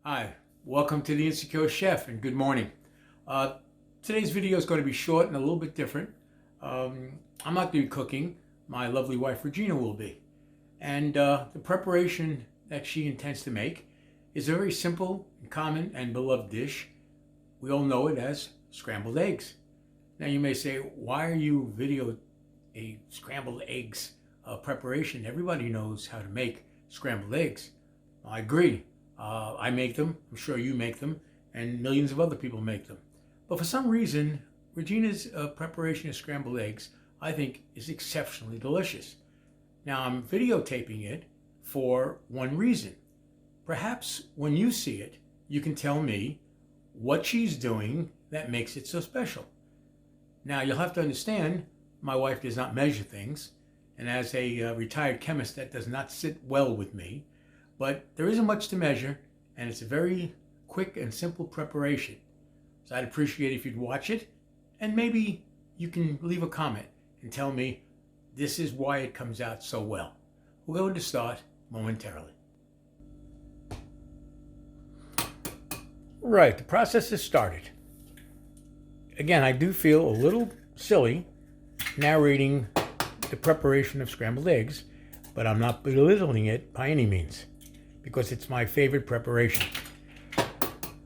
Hi, welcome to the Insecure Chef and good morning. Today's video is going to be short and a little bit different. I'm not going to be cooking, my lovely wife Regina will be. And the preparation that she intends to make is a very simple, common, and beloved dish. We all know it as scrambled eggs. Now you may say, why are you videoing a scrambled eggs preparation? Everybody knows how to make scrambled eggs. I agree. I make them, I'm sure you make them, and millions of other people make them. But for some reason, Regina's preparation of scrambled eggs, I think, is exceptionally delicious. Now, I'm videotaping it for one reason. Perhaps when you see it, you can tell me what she's doing that makes it so special. Now, you'll have to understand, my wife does not measure things, and as a retired chemist, that does not sit well with me. But there isn't much to measure, and it's a very quick and simple preparation. So I'd appreciate if you'd watch it, and maybe you can leave a comment and tell me this is why it comes out so well. We're going to start momentarily. Right, the process has started. Again, I do feel a little silly narrating the preparation of scrambled eggs, but I'm not belittling it by any means, because it's my favorite preparation.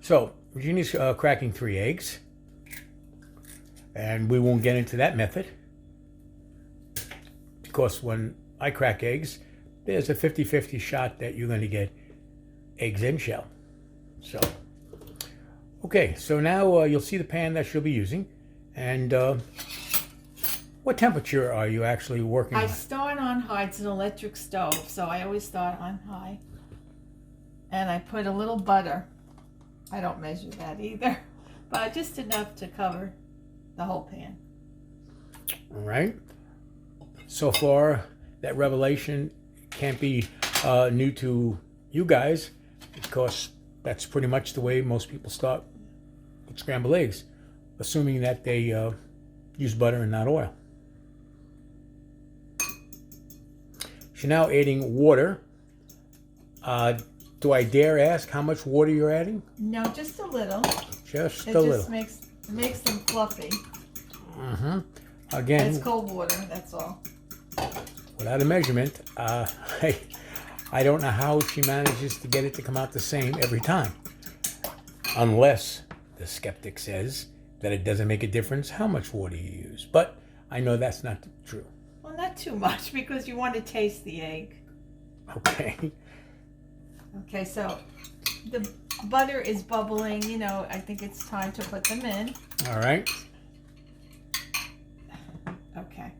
So, Regina's cracking 3 eggs, and we won't get into that method, because when I crack eggs, there's a 50-50 shot that you're going to get eggs in shell. So, okay, so now you'll see the pan that she'll be using, and what temperature are you actually working on? I start on high. It's an electric stove, so I always start on high. And I put a little butter. I don't measure that either, but just enough to cover the whole pan. All right. So far, that revelation can't be new to you guys, because that's pretty much the way most people start with scrambled eggs, assuming that they use butter and not oil. She's now adding water. Do I dare ask how much water you're adding? No, just a little. Just a It little. just makes them fluffy. Mm-hmm. Again, It's cold water, that's all. without a measurement, I don't know how she manages to get it to come out the same every time. Unless the skeptic says that it doesn't make a difference how much water you use. But I know that's not true. Well, not too much, because you want to taste the egg. Okay. Okay, so the butter is bubbling. You know, I think it's time to put them in. All right. Okay.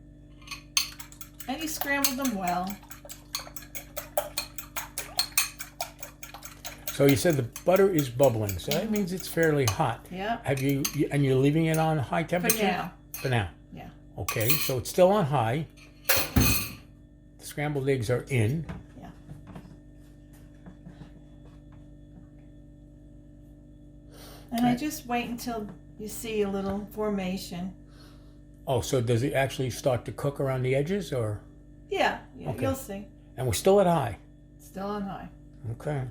And you scramble them well. So you said the butter is bubbling, so that means it's fairly hot. Yeah. And you're leaving it on high temperature? For now. For now. Yeah. Okay, so it's still on high. The scrambled eggs are in. Yeah. And I just wait until you see a little formation. Oh, so does it actually start to cook around the edges, or? Yeah, Okay. You'll see. And we're still at high. Still on high. Okay.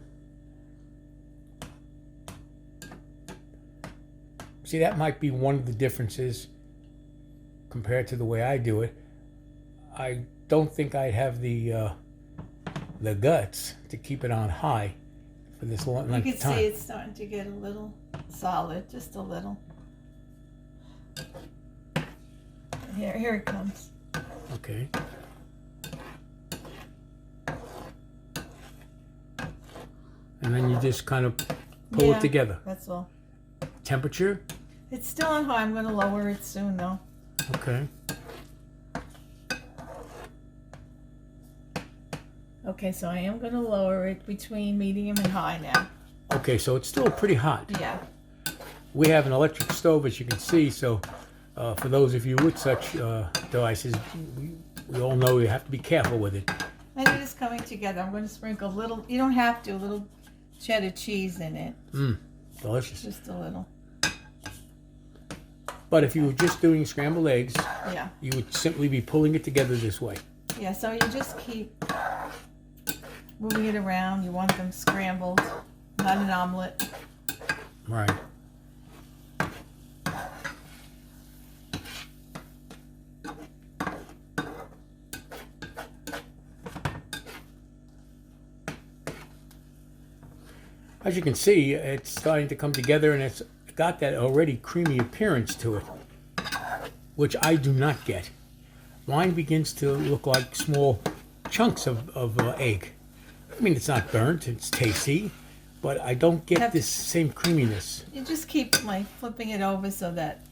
See, that might be one of the differences compared to the way I do it. I don't think I'd have the guts to keep it on high for this long You length can of time. see it's starting to get a little solid, just a little. Here it comes. Okay. And then you just kind of pull it together. That's all. Temperature? It's still on high. I'm going to lower it soon, though. Okay. Okay, so I am going to lower it between medium and high now. Okay, so it's still pretty hot. Yeah. We have an electric stove, as you can see, so for those of you with such devices, we all know you have to be careful with it. And it is coming together. I'm going to sprinkle a little, you don't have to, a little cheddar cheese in it. Delicious. Just a little. But if you were just doing scrambled eggs, Yeah. you would simply be pulling it together this way. Yeah, so you just keep moving it around. You want them scrambled, on an omelet. Right. As you can see, it's starting to come together, and it's got that already creamy appearance to it, which I do not get. Mine begins to look like small chunks of egg. I mean, it's not burnt, it's tasty, but I don't get this same creaminess. You just keep flipping it over so that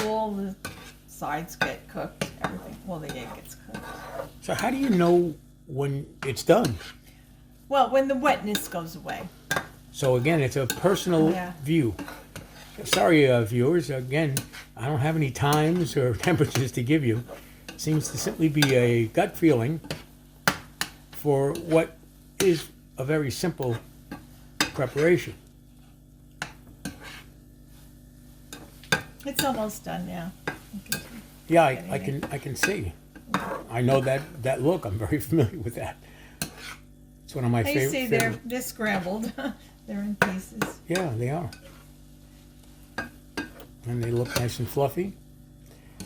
all the sides get cooked, everything, all the egg gets cooked. So how do you know when it's done? Well, when the wetness goes away. So again, it's a personal view. Sorry, viewers, again, I don't have any times or temperatures to give you. It seems to simply be a gut feeling for what is a very simple preparation. It's almost done now. Yeah, I can see. I know that look. I'm very familiar with that. It's one of my favorite. You see, they're scrambled. They're in pieces. Yeah, they are. And they look nice and fluffy.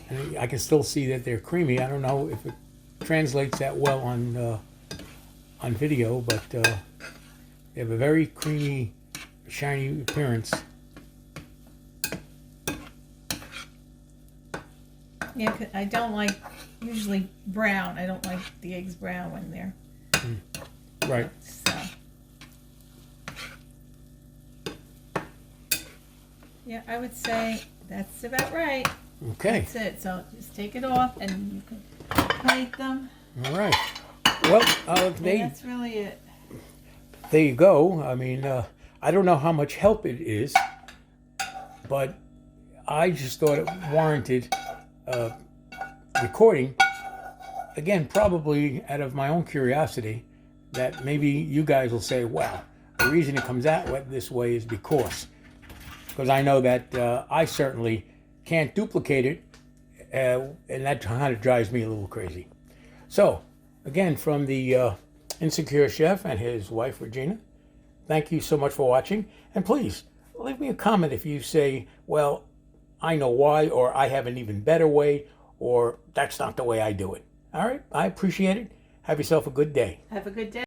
And I can still see that they're creamy. I don't know if it translates that well on video, but they have a very creamy, shiny appearance. Yeah, I don't like usually brown. I don't like the eggs brown when they're right. So. Yeah, I would say that's about right. Okay. That's it. So just take it off and you can plate them. All right. Well, that's really it. There you go. I mean, I don't know how much help it is, but I just thought it warranted recording. Again, probably out of my own curiosity, that maybe you guys will say, well, the reason it comes out this way is because I know that I certainly can't duplicate it, and that kind of drives me a little crazy. So, again, from the Insecure Chef and his wife, Regina, thank you so much for watching. And please, leave me a comment if you say, well, I know why, or I have an even better way, or that's not the way I do it. All right? I appreciate it. Have yourself a good day. Have a good day.